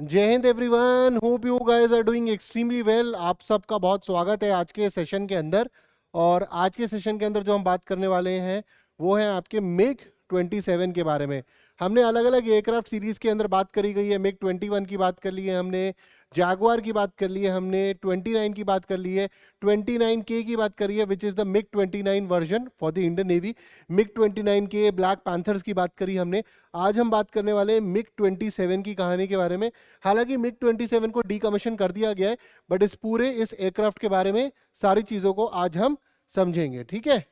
जय Hind everyone, hope you guys are doing extremely well. आप सबका बहुत स्वागत है आज के सेशन के अंदर। और आज के सेशन के अंदर जो हम बात करने वाले हैं वो है आपके मिग 27 के बारे में। हमने अलग अलग एयरक्राफ्ट सीरीज के अंदर बात करी गई है। मिग 21 की बात कर ली है हमने, जैगुआर की बात कर ली है हमने, 29 की बात कर ली है, 29K की बात करी है which is the MiG 29 version for the Indian navy. MiG 29K black panthers की बात करी हमने। आज हम बात करने वाले हैं मिग 27 की कहानी के बारे में। हालांकि मिग 27 को डीकमीशन कर दिया गया है, बट इस एयरक्राफ्ट के बारे में सारी चीजों को आज हम समझेंगे, ठीक है।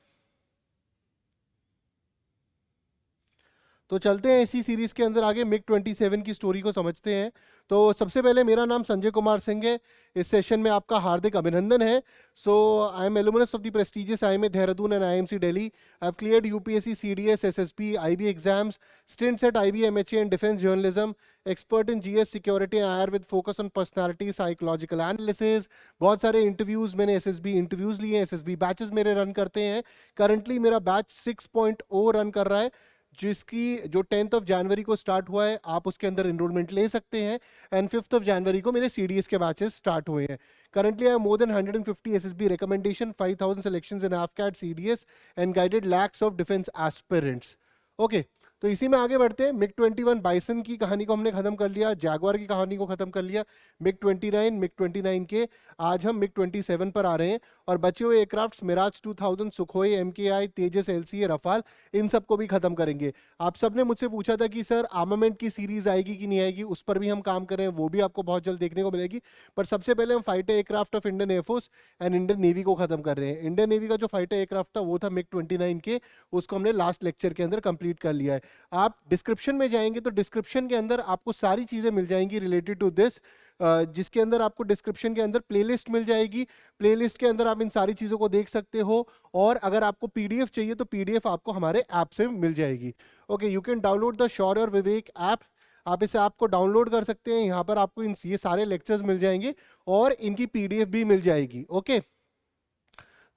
तो चलते हैं इसी सीरीज के अंदर आगे, मिग 27 की स्टोरी को समझते हैं। तो सबसे पहले मेरा नाम संजय कुमार सिंह है। इस सेशन में आपका हार्दिक अभिनंदन है। So I am alumnus of the prestigious IIMA Dehradun and IIMC Delhi. I have cleared UPSC, CDS, SSB, IB exams, stints at IB, MHA and defense journalism, expert in GS security and IR with focus on personality psychological analysis। बहुत सारे interviews मैंने SSB interviews लिए हैं, SSB batches मेरे run करते हैं। Currently मेरा batch 6.0 run कर रहा है, जिसकी जो 10th ऑफ जनवरी को स्टार्ट हुआ है, आप उसके अंदर इनरोलमेंट ले सकते हैं। एंड 5th ऑफ जनवरी को मेरे CDS के बैचेस स्टार्ट हुए हैं। Currently I have more than 150 SSB recommendation, 5000 selections in AFCAT, CDS and guided lakhs of defence aspirants. Okay, तो इसी में आगे बढ़ते हैं। मिग 21 बाइसन की कहानी को हमने खत्म कर लिया, जैगुआर की कहानी को खत्म कर लिया। मिग 29, मिग 29 के आज हम मिग 27 पर आ रहे हैं। और बचे हुए एयरक्राफ्ट्स मिराज 2000, सुखोई, MKI, तेजस, LCA, रफाल, इन सबको भी खत्म करेंगे। आप सबने मुझसे पूछा था कि सर आर्मामेंट की सीरीज आएगी कि नहीं आएगी, उस पर भी हम काम कर रहे हैं, वो भी आपको बहुत जल्द देखने को मिलेगी। पर सबसे पहले हम fighter aircraft of Indian air force and Indian navy को खत्म कर रहे हैं। इंडियन नेवी का जो फाइटर एयरक्राफ्ट था वो था मिग 29 के, उसको हमने लास्ट लेक्चर के अंदर कंप्लीट कर लिया है। आप डिस्क्रिप्शन में जाएंगे तो डिस्क्रिप्शन के अंदर आपको सारी चीजें मिल जाएंगी रिलेटेड टू दिस, जिसके अंदर आपको डिस्क्रिप्शन के अंदर प्लेलिस्ट मिल जाएगी। प्लेलिस्ट के अंदर आप इन सारी चीजों को देख सकते हो। और अगर आपको PDF चाहिए तो PDF आपको हमारे ऐप से मिल जाएगी। Okay, you can download the Shaurya और विवेक ऐप। आप इस ऐप को डाउनलोड कर सकते हैं। यहाँ पर आपको ये सारे लेक्चर्स मिल जाएंगे और इनकी PDF भी मिल जाएगी। ओके,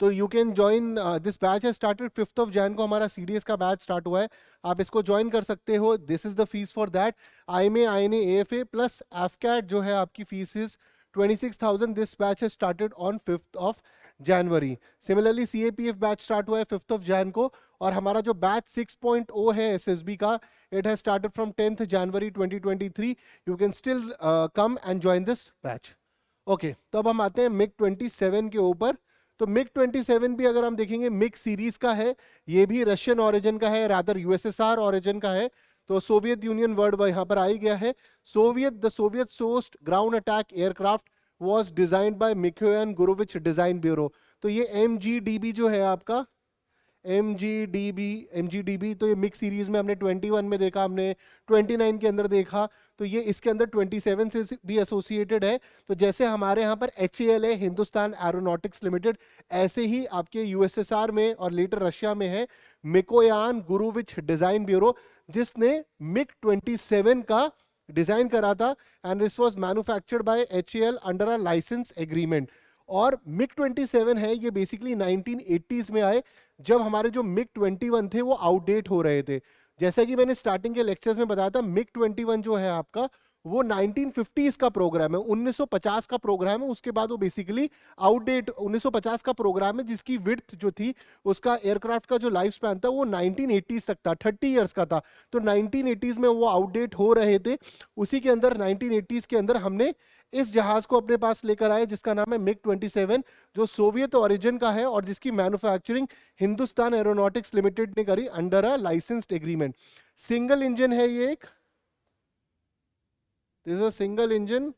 तो you can join this batch है स्टार्टेड 5th ऑफ जैन को हमारा CDS का बैच स्टार्ट हुआ है। आप इसको ज्वाइन कर सकते हो। This is the fees for that. IMA, INA, AFA plus AFCAT जो है आपकी फीस इज 26,000। दिस बैच है started on 5th of January. Similarly CAPF batch start हुआ है 5th ऑफ जैन को। और हमारा जो बैच 6.0 है SSB का, it has started from 10th January 2023। You can still come and join this batch. Okay, तो अब हम आते हैं मिग 27 के ऊपर। तो मिग 27 भी अगर हम देखेंगे मिग सीरीज का है, ये भी रशियन ओरिजिन का है, रादर USSR ओरिजिन का है। तो सोवियत यूनियन वर्ड यहाँ पर आ ही गया है। The Soviet sourced ground attack aircraft was designed by Mikoyan Gurevich design bureau. तो ये MGDB जो है आपका, MGDB तो ये मिक्स सीरीज में हमने 21 में देखा, हमने 29 के अंदर देखा। तो ये इसके अंदर 27 से भी एसोसिएटेड है। तो जैसे हमारे यहाँ पर HAL है, हिंदुस्तान एरोनॉटिक्स लिमिटेड, ऐसे ही आपके USSR में और लेटर रशिया में है मिकोयान गुरुविच डिजाइन ब्यूरो, जिसने मिग 27 का डिजाइन करा था। And this was manufactured by HAL under a licence agreement. और मिग 27 है ये बेसिकली 1980s में आए, जब हमारे जो मिग 21 थे वो आउटडेट हो रहे थे। जैसा कि मैंने स्टार्टिंग के लेक्चर्स में बताया था, मिग 21 जो है आपका वो 1950s का प्रोग्राम है, 1950 का प्रोग्राम है। उसके बाद वो बेसिकली आउटडेट, 1950 का प्रोग्राम है जिसकी विड्थ जो थी, उसका एयरक्राफ्ट का जो लाइफ स्पैन था वो 1980s तक था, 30 इयर्स का था। तो 1980s में वो आउटडेट हो रहे थे। उसी के अंदर 1980s के अंदर हमने इस जहाज को अपने पास लेकर आए जिसका नाम है मिग 27, जो सोवियत ओरिजिन का है और जिसकी मैन्युफैक्चरिंग हिंदुस्तान एरोनॉटिक्स लिमिटेड ने करी under a licensed agreement. Single engine है ये एक, this is a single engine,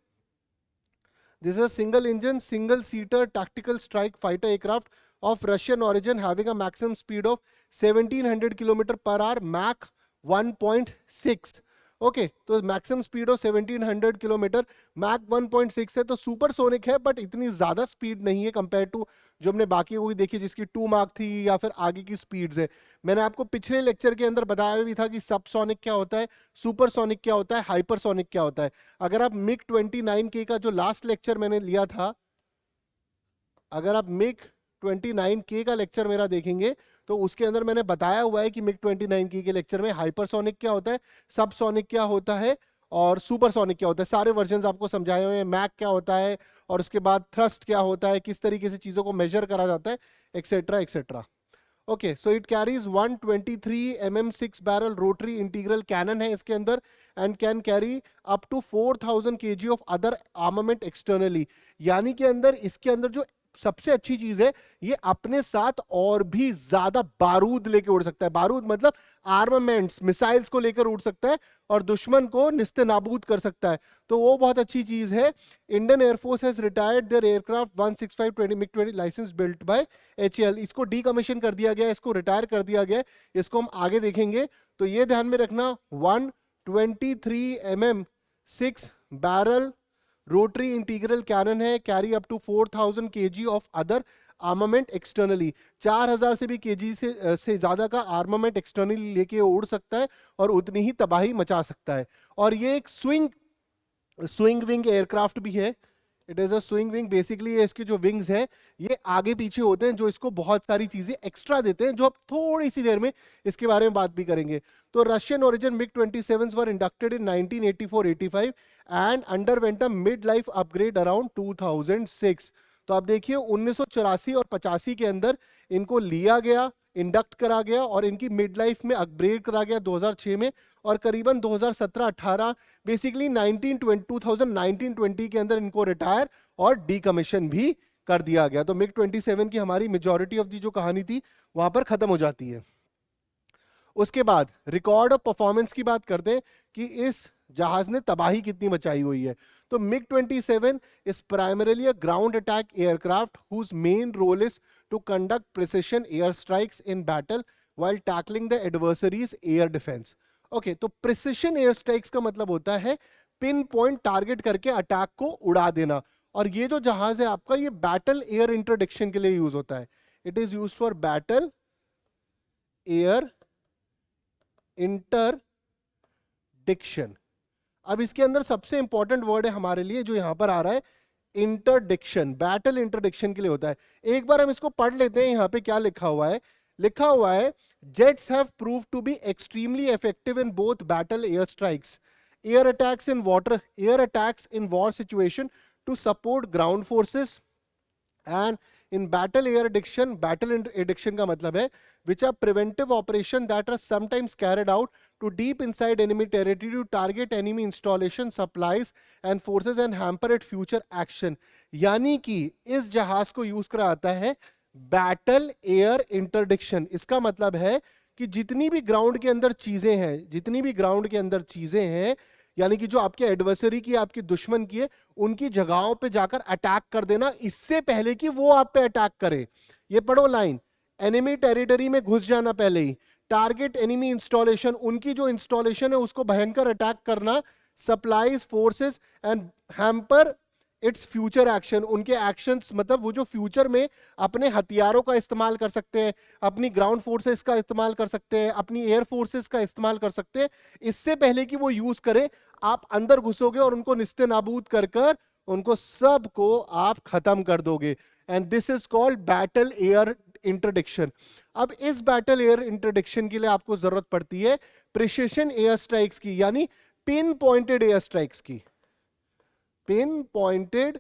this is a single engine single seater tactical strike fighter aircraft of Russian origin having a maximum speed of 1700 kilometre per hour, Mach 1.6। Okay, तो maximum speed of 1700 kilometre, Mach 1.6 है। तो supersonic है, but इतनी ज्यादा speed नहीं है compare to जो हमने बाकी कोई देखी जिसकी 2 मार्क थी या फिर आगे की स्पीड्स है। मैंने आपको पिछले लेक्चर के अंदर बताया भी था कि सबसोनिक क्या होता है, सुपरसोनिक क्या होता है, हाइपरसोनिक क्या होता है। अगर आप मिग 29K का जो लास्ट लेक्चर मैंने लिया था, अगर आप मिग 29K का लेक्चर मेरा देखेंगे तो उसके अंदर मैंने बताया हुआ है कि मिग 29K के लेक्चर में हाइपरसोनिक क्या होता है, सबसोनिक क्या होता है और सुपरसोनिक क्या होता है, सारे वर्जन आपको समझाए हुए हैं। मैक क्या होता है, और उसके बाद थ्रस्ट क्या होता है, किस तरीके से चीज़ों को मेजर करा जाता है, etcetera etcetera. Okay, so it carries 123 mm 6 barrel rotary integral cannon है इसके अंदर, and can carry up to 4000 kg of other armament externally. यानी कि अंदर, इसके अंदर जो सबसे अच्छी चीज है, ये अपने साथ और भी ज्यादा बारूद लेके उड़ सकता है। बारूद मतलब आर्मामेंट्स, मिसाइल्स को लेकर उड़ सकता है और दुश्मन को निस्ते नाबूद कर सकता है, तो वो बहुत अच्छी चीज है। Indian air force has retired their aircraft 165-20 MiG-20 licence built by HAL। इसको डीकमीशन कर दिया गया, इसको रिटायर कर दिया गया, इसको हम आगे देखेंगे। तो ये ध्यान में रखना, 123 mm 6 barrel rotary integral cannon है, carry up to 4000 kg of other armament externally. 4000 से भी केजी से ज्यादा का आर्मामेंट एक्सटर्नली लेके उड़ सकता है और उतनी ही तबाही मचा सकता है। और ये एक स्विंग विंग एयरक्राफ्ट भी है। It is a swing wing. Basically इसके जो विंग्स हैं ये आगे पीछे होते हैं, जो इसको बहुत सारी चीजें एक्स्ट्रा देते हैं, जो अब थोड़ी सी देर में इसके बारे में बात भी करेंगे। तो Russian origin MiG-27 were inducted in 1984-85 and underwent a mid life upgrade around 2006। तो आप देखिए 1984 और 85 के अंदर इनको लिया गया, इंडक्ट करा गया और इनकी मिड लाइफ में अपग्रेड करा गया 2006 में, और करीबन 2017-18 बेसिकली 2019-20 के अंदर इनको रिटायर और डीकमीशन भी कर दिया गया। तो MiG-27 की हमारी मेजॉरिटी ऑफ दी जो कहानी थी वहां पर खत्म हो जाती है। उसके बाद रिकॉर्ड ऑफ परफॉर्मेंस की बात करते हैं कि इस जहाज ने तबाही कितनी मचाई हुई है। तो MiG-27 is primarily a ground attack aircraft whose main role is to conduct precision airstrikes in battle while tackling the adversary's air defense. Okay, तो प्रिसिशन एयर स्ट्राइक्स का मतलब होता है पिन पॉइंट टारगेट करके अटैक को उड़ा देना। और ये जो जहाज है आपका, ये बैटल एयर इंटरडिक्शन के लिए यूज होता है। It is used for battle air interdiction. अब इसके अंदर सबसे इंपॉर्टेंट वर्ड है हमारे लिए जो यहां पर आ रहा है, इंटरडिक्शन। बैटल इंटरडिक्शन के लिए होता है। एक बार हम इसको पढ़ लेते हैं, यहां पे क्या लिखा हुआ है। लिखा हुआ है, jets have proved to be extremely effective in both battle air strikes, air attacks in water, air attacks in war situation to support ground forces and in battle air addiction. Battle addiction का मतलब है which are preventive operation that are sometimes carried out to deep inside enemy territory to target enemy installation, supplies and forces and hamper its future action। यानी कि इस जहाज को use करा जाता है बैटल एयर इंटरडिक्शन। इसका मतलब है कि जितनी भी ग्राउंड के अंदर चीजें हैं, जितनी भी ग्राउंड के अंदर चीजें हैं, यानी कि जो आपके एडवर्सरी की, आपके दुश्मन की है, उनकी जगहों पे जाकर अटैक कर देना इससे पहले कि वो आप पे अटैक करे। ये पढ़ो लाइन, एनिमी टेरिटरी में घुस जाना पहले ही, टारगेट एनिमी इंस्टॉलेशन, उनकी जो इंस्टॉलेशन है उसको भयंकर अटैक करना, supplies forces and hamper its future action, उनके एक्शंस मतलब वो जो फ्यूचर में अपने हथियारों का इस्तेमाल कर सकते हैं, अपनी ग्राउंड फोर्सेस का इस्तेमाल कर सकते हैं, अपनी एयर फोर्सेस का इस्तेमाल कर सकते हैं, इससे पहले कि वो यूज करें आप अंदर घुसोगे और उनको निस्ते नाबूद कर कर उनको सबको आप खत्म कर दोगे। And this is called battle air interdiction. अब इस बैटल एयर इंटरडिक्शन के लिए आपको जरूरत पड़ती है प्रिसिशन एयर स्ट्राइक्स की, यानी पिन पॉइंटेड एयर स्ट्राइक्स की, पिन पॉइंटेड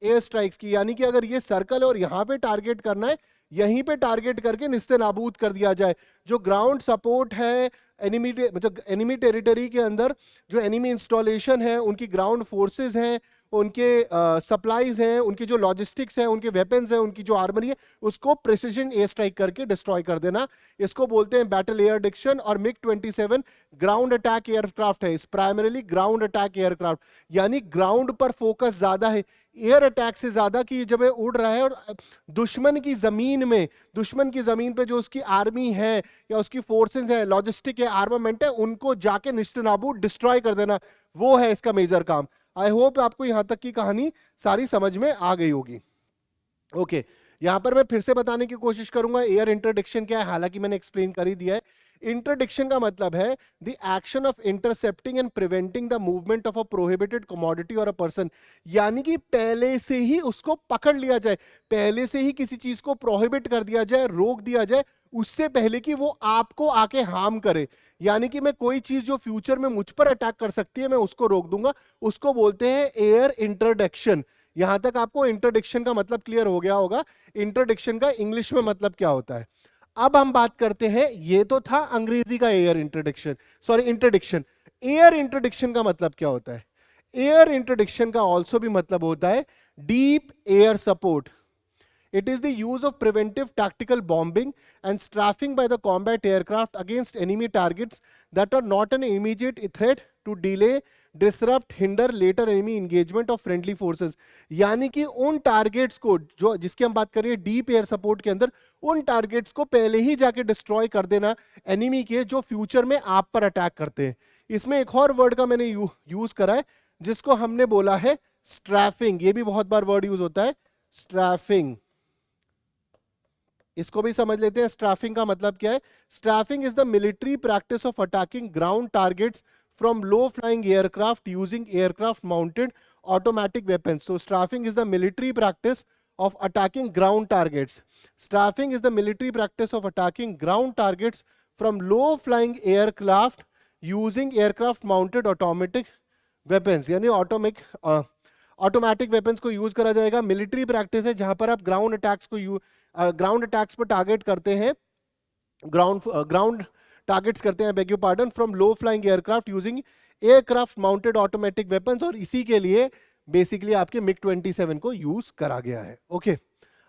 एयर स्ट्राइक्स की। यानी कि अगर ये सर्कल है और यहां पे टारगेट करना है, यहीं पे टारगेट करके निस्ते नाबूद कर दिया जाए। जो ग्राउंड सपोर्ट है एनिमी, मतलब एनिमी टेरिटरी के अंदर जो एनिमी इंस्टॉलेशन है, उनकी ग्राउंड फोर्सेस हैं, उनके सप्लाईज हैं, उनकी जो लॉजिस्टिक्स हैं, उनके वेपन्स हैं, उनकी जो आर्मरी है, उसको प्रिसिजन एयर स्ट्राइक करके डिस्ट्रॉय कर देना, इसको बोलते हैं बैटल एयर डिक्शन। और MiG-27 ग्राउंड अटैक एयरक्राफ्ट है, इस प्राइमरीली ग्राउंड अटैक एयरक्राफ्ट, यानी ग्राउंड पर फोकस ज्यादा है एयर अटैक से ज्यादा, कि जब ये उड़ रहा है और दुश्मन की जमीन में, दुश्मन की जमीन पे जो उसकी आर्मी है या उसकी फोर्सेस है, लॉजिस्टिक है, आर्मामेंट है, उनको जाके निस्तेनाबूद डिस्ट्रॉय कर देना, वो है इसका मेजर काम। आई होप आपको यहां तक की कहानी सारी समझ में आ गई होगी। ओके, यहां पर मैं फिर से बताने की कोशिश करूंगा एयर इंटरडिक्शन क्या है, हालांकि मैंने एक्सप्लेन कर ही दिया है। इंटरडिक्शन का मतलब है the action of intercepting and preventing the movement of a prohibited commodity और अ पर्सन, यानी कि पहले से ही उसको पकड़ लिया जाए, पहले से ही किसी चीज को प्रोहिबिट कर दिया जाए, रोक दिया जाए, उससे पहले कि वो आपको आके हार्म करे। यानी कि मैं कोई चीज जो फ्यूचर में मुझ पर अटैक कर सकती है मैं उसको रोक दूंगा, उसको बोलते हैं एयर इंटरडिक्शन। यहां तक आपको इंटरडिक्शन का मतलब क्लियर हो गया होगा, इंटरडिक्शन का इंग्लिश में मतलब क्या होता है। अब हम बात करते हैं, ये तो था अंग्रेजी का air interdiction, sorry interdiction. Air interdiction का मतलब क्या होता है? एयर इंटरडिक्शन का ऑल्सो भी मतलब होता है deep air support. It is the use of preventive tactical bombing and strafing by the combat aircraft against enemy targets that are not an immediate threat to delay, disrupt, hinder later enemy engagement of friendly forces। यानी कि उन targets को जो जिसकी हम बात कर रहे हैं डीप एयर सपोर्ट के अंदर, उन टारगेट्स को पहले ही जाके डिस्ट्रॉय कर देना एनिमी के, जो फ्यूचर में आप पर अटैक करते हैं। इसमें एक और वर्ड का मैंने यूज करा है जिसको हमने बोला है स्ट्रैफिंग। ये भी बहुत बार वर्ड यूज होता है, स्ट्रैफिंग। इसको भी समझ लेते हैं, स्ट्रैफिंग का मतलब क्या है। Strafing is the military practice of attacking ground targets from low flying aircraft using aircraft mounted automatic weapons. So strafing is the military practice of attacking ground targets. Strafing is the military practice of attacking ground targets from low flying aircraft using aircraft mounted automatic weapons। यानी automatic weapons को use करा जाएगा। Military practice है जहां पर आप ground attacks को ground attacks पर टारगेट करते हैं, ग्राउंड टारगेट्स करते हैं, beg you pardon, from low flying aircraft using aircraft mounted automatic weapons. और इसी के लिए बेसिकली आपके मिग 27 को यूज करा गया है। ओके,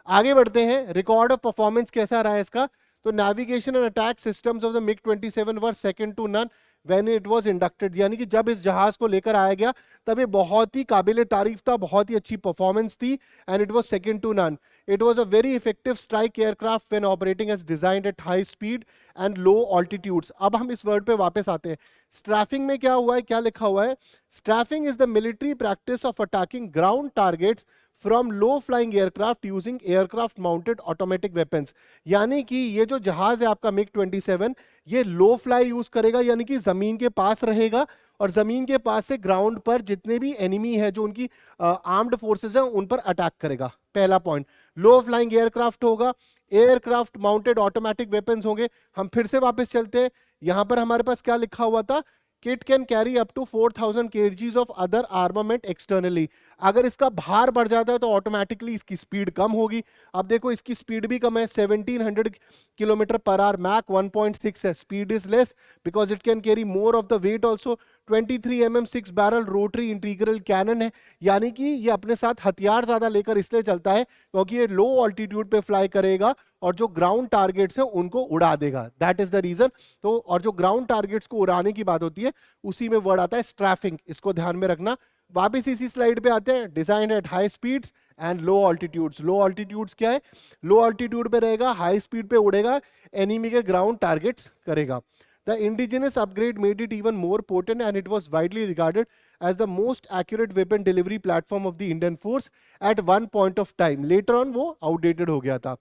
आगे बढ़ते हैं। रिकॉर्ड ऑफ परफॉर्मेंस कैसा रहा है इसका? तो navigation and attack systems of the MiG 27 were second to none when it was inducted. यानी कि जब इस जहाज को लेकर आया गया तब ये बहुत ही काबिल तारीफ था, बहुत ही अच्छी परफॉर्मेंस थी, and it was second to none. It was a very effective strike aircraft when operating as designed at high speed and low altitudes। अब हम इस वर्ड पे वापस आते हैं। स्ट्रैफिंग में क्या हुआ है, क्या लिखा हुआ है? Strafing is the military practice of attacking ground targets from low flying aircraft using aircraft mounted automatic weapons. यानी कि ये जो जहाज है आपका मिग 27, ये लो फ्लाई यूज करेगा, यानी कि जमीन के पास रहेगा, और जमीन के पास से ग्राउंड पर जितने भी एनिमी है जो उनकी आर्म्ड फोर्सेस हैं उन पर अटैक करेगा। पहला पॉइंट, लो फ्लाइंग एयरक्राफ्ट होगा, एयरक्राफ्ट माउंटेड ऑटोमेटिक वेपन्स होंगे। हम फिर से वापस चलते हैं, यहां पर हमारे पास क्या लिखा हुआ था? It can carry up to 4000 kgs of other armament externally. अगर इसका भार बढ़ जाता है तो ऑटोमेटिकली इसकी स्पीड कम होगी। अब देखो इसकी स्पीड भी कम है, 1700 किलोमीटर पर आवर, मैक 1.6 है। Speed is less because it can carry more of the weight also. 23 mm 6 barrel rotary integral cannon है, यानी कि ये अपने साथ हथियार ज्यादा लेकर इसलिए चलता है क्योंकि ये लो ऑल्टीट्यूड पे फ्लाई करेगा और जो ग्राउंड टारगेट्स हैं उनको उड़ा देगा। That is the reason. तो और जो ग्राउंड टारगेट्स को उड़ाने की बात होती है उसी में वर्ड आता है स्ट्रैफिंग, इसको ध्यान में रखना। वापिस इसी स्लाइड पे आते हैं। Design at high speeds and low altitudes. Low altitudes क्या है? लो ऑल्टीट्यूड पे रहेगा, हाई स्पीड पे उड़ेगा, एनिमी के ग्राउंड टारगेट्स करेगा। The indigenous upgrade made it even more potent and it was widely regarded as the most accurate weapon delivery platform of the Indian force at one point of time। Later on वो outdated हो गया था।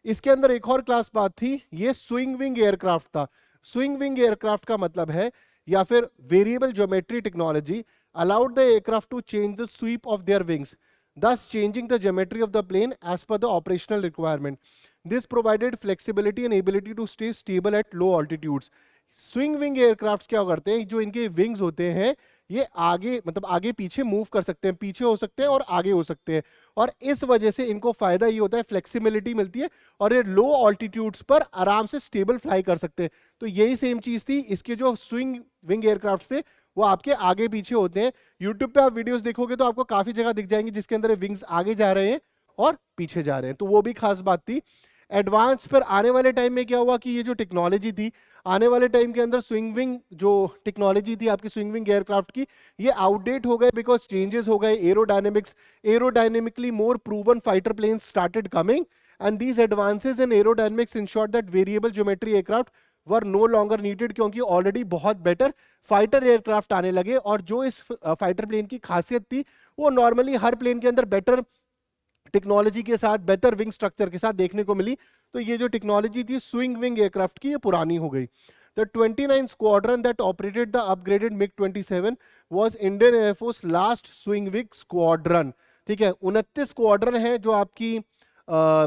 इसके अंदर एक और class बात थी, ये स्विंग विंग एयरक्राफ्ट था। स्विंग विंग एयरक्राफ्ट का मतलब है, या फिर variable geometry technology allowed the aircraft to change the sweep of their wings, thus changing the geometry of the plane as per the operational requirement। This provided flexibility and ability to stay stable at low altitudes। Swing wing aircraft क्या करते हैं, जो इनके wings होते हैं ये आगे मतलब आगे पीछे मूव कर सकते हैं, पीछे हो सकते हैं और आगे हो सकते हैं, और इस वजह से इनको फायदा ये होता है, फ्लेक्सिबिलिटी मिलती है और ये लो ऑल्टीट्यूड्स पर आराम से स्टेबल फ्लाई कर सकते हैं। तो यही सेम चीज थी, इसके जो स्विंग विंग एयरक्राफ्ट थे वो आपके आगे पीछे होते हैं। यूट्यूब पे आप वीडियोस देखोगे तो आपको काफी जगह दिख जाएंगी जिसके अंदर विंग्स आगे जा रहे हैं और पीछे जा रहे हैं, तो वो भी खास बात थी। एडवांस पर आने वाले टाइम में क्या हुआ कि ये जो टेक्नोलॉजी थी, आने वाले टाइम के अंदर स्विंग विंग जो टेक्नोलॉजी थी आपकी स्विंग विंग एयरक्राफ्ट की, ये आउटडेट हो गए बिकॉज चेंजेस हो गए, aerodynamically more proven fighter planes started coming and these advances in aerodynamics ensured that variable geometry aircraft were no longer needed, क्योंकि ऑलरेडी बहुत बेटर फाइटर एयरक्राफ्ट आने लगे। और जो इस फाइटर प्लेन की खासियत थी वो नॉर्मली हर प्लेन के अंदर बेटर टेक्नोलॉजी के साथ, बेटर विंग स्ट्रक्चर के साथ देखने को मिली। तो ये जो टेक्नोलॉजी थी स्विंग विंग एयरक्राफ्ट की, ये पुरानी हो गई। The 29th squadron that operated the upgraded MiG-27 was Indian Air Force last swing wing squadron। ठीक है, 29 स्क्वाड्रन है जो आपकी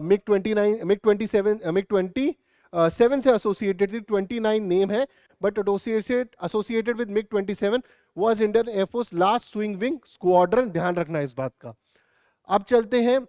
MiG-29, MiG-27, MiG-20 7 से एसोसिएटेड थी, 29 नेम है, but associated with MiG 27 was Indian air force last swing wing squadron, ध्यान रखना इस बात का। अब चलते हैं,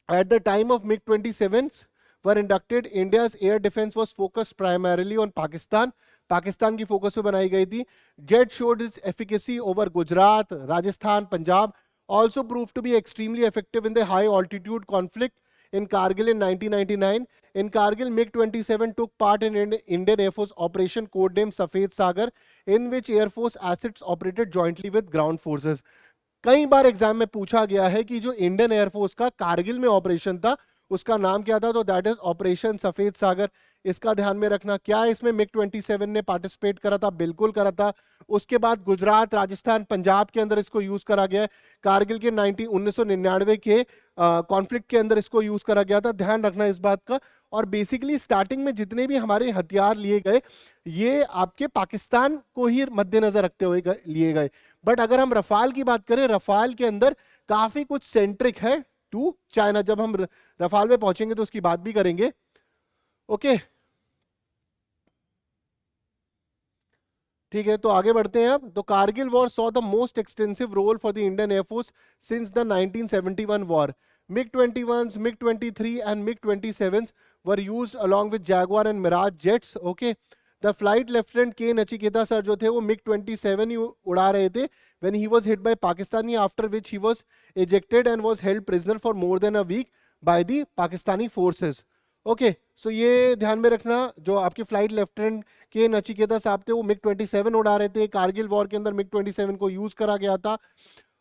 at the time of MiG 27 were inducted, India's air defense was focused primarily on Pakistan. Pakistan की फोकस पे बनाई गई थी। Jet showed its efficacy over Gujarat, Rajasthan, Punjab, also proved to be extremely effective in the high altitude conflict in Kargil in 1999. In Kargil, MiG-27 took part in Indian Air Force operation codenamed Safed Sagar, in which Air Force assets operated jointly with ground forces. कई बार exam में पूछा गया है कि जो Indian air force का कारगिल में operation था उसका नाम क्या था, तो दैट इज ऑपरेशन सफेद सागर। इसका ध्यान में रखना। क्या इसमें मिग 27 ने पार्टिसिपेट करा था? बिल्कुल करा था। उसके बाद गुजरात, राजस्थान, पंजाब के अंदर इसको यूज करा गया है। कारगिल के 1999 के कॉन्फ्लिक्ट के अंदर इसको यूज करा गया था, ध्यान रखना इस बात का। और बेसिकली स्टार्टिंग में जितने भी हमारे हथियार लिए गए ये आपके पाकिस्तान को ही मद्देनजर रखते हुए लिए गए। बट अगर हम रफाल की बात करें, रफाल के अंदर काफी कुछ सेंट्रिक है टू चाइना। जब हम रफाल में पहुंचेंगे तो उसकी बात भी करेंगे। ओके ठीक है, तो आगे बढ़ते हैं अब। तो Kargil war saw the most extensive role for the Indian air force since the 1971 war. MiG-21s, MiG-23 and MiG-27s were used along with Jaguar and Mirage jets. Okay, the flight lieutenant K Nachiketa sir जो थे वो MiG-27 ही उड़ा रहे थे when he was hit by Pakistani, after which he was ejected and was held prisoner for more than a week by the Pakistani forces. Okay so ये ध्यान में रखना, जो आपके फ्लाइट लेफ्टिनेंट के नचिकेता साहब थे वो MiG-27 उड़ा रहे थे। कारगिल वॉर के अंदर MiG-27 को यूज करा गया था।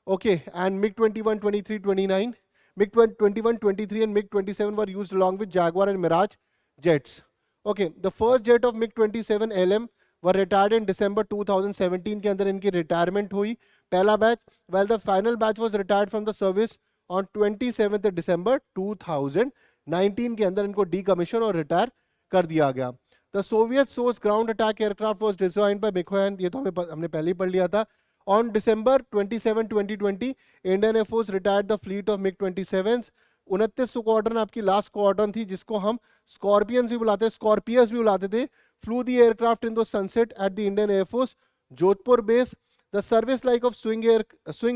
Okay and MiG-21, 23, 29, MiG-21, 23 and MiG-27 were used along with Jaguar and Mirage jets. Okay, the first jet of MiG-27 LM were retired in December 2017 के अंदर इनकी रिटायरमेंट हुई, पहला batch, while the final batch was retired from the service on 27th December 2019 के अंदर इनको decommission और retire कर दिया गया। The Soviet source ground attack aircraft was designed by Mikoyan, ये तो हमने पहले ही पढ़ लिया था। On December 27, 2020, Indian Air Force retired the fleet of MiG-27s। 29 squadron आपकी लास्ट स्क्वाड्रन थी जिसको हम स्कॉर्पियंस भी बुलाते हैं, स्कॉर्पियस भी बुलाते थे। Flu the aircraft in the sunset at the Indian air force Jodhpur base. The service life of swing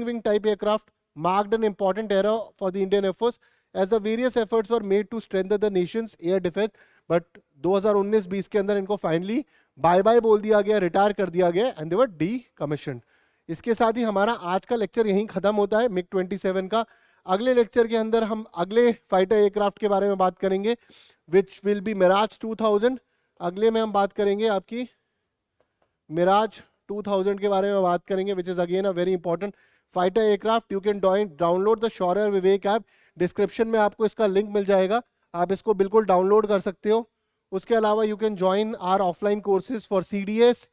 wing type aircraft marked an important era for the Indian Air Force as the various efforts were made to strengthen the nation's air defense। But 2019-20 के अंदर इनको finally bye bye बोल दिया गया, retire कर दिया गया and they वर डीकमीशन्ड। इसके साथ ही हमारा आज का लेक्चर यहीं खत्म होता है MiG-27 का। अगले लेक्चर के अंदर हम अगले फाइटर एयरक्राफ्ट के बारे में बात करेंगे विच विल बी मिराज 2000। अगले में हम बात करेंगे आपकी मिराज 2000 के बारे में बात करेंगे which is again a very important fighter aircraft. You can download the Shaurya Vivek app, description में आपको इसका लिंक मिल जाएगा, आप इसको बिल्कुल डाउनलोड कर सकते हो। उसके अलावा you can join are offline courses for CDS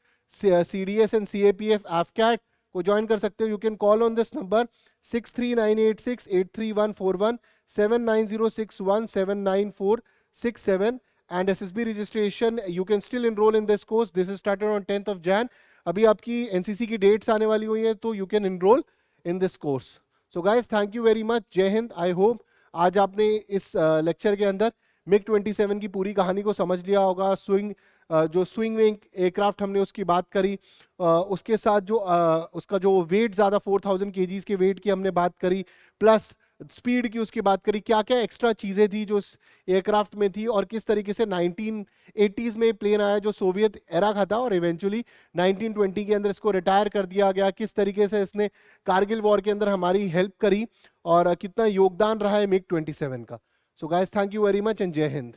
and CAPF AFCAT को ज्वाइन कर सकते हो। You can call on this number 63986834141 7906179467 and SSB registration you can still enroll in this course. This is started on 10th of Jan। अभी आपकी NCC की dates आने वाली हुई है तो you can enroll in this course। So guys, thank you very much। जय Hind. I hope आज आपने इस लेक्चर के अंदर MiG-27 की पूरी कहानी को समझ लिया होगा। जो स्विंग विंग एयरक्राफ्ट हमने उसकी बात करी, उसके साथ जो उसका जो वेट ज़्यादा 4000 kgs के वेट की हमने बात करी, प्लस स्पीड की उसकी बात करी, क्या क्या एक्स्ट्रा चीज़ें थी जो एयरक्राफ्ट में थी और किस तरीके से 1980s में प्लेन आया जो सोवियत एरा का था और इवेंचुअली 1920 के अंदर इसको रिटायर कर दिया गया, किस तरीके से इसने कारगिल वॉर के अंदर हमारी हेल्प करी और कितना योगदान रहा है MiG-27 का। So guys, thank you very much and जय हिंद।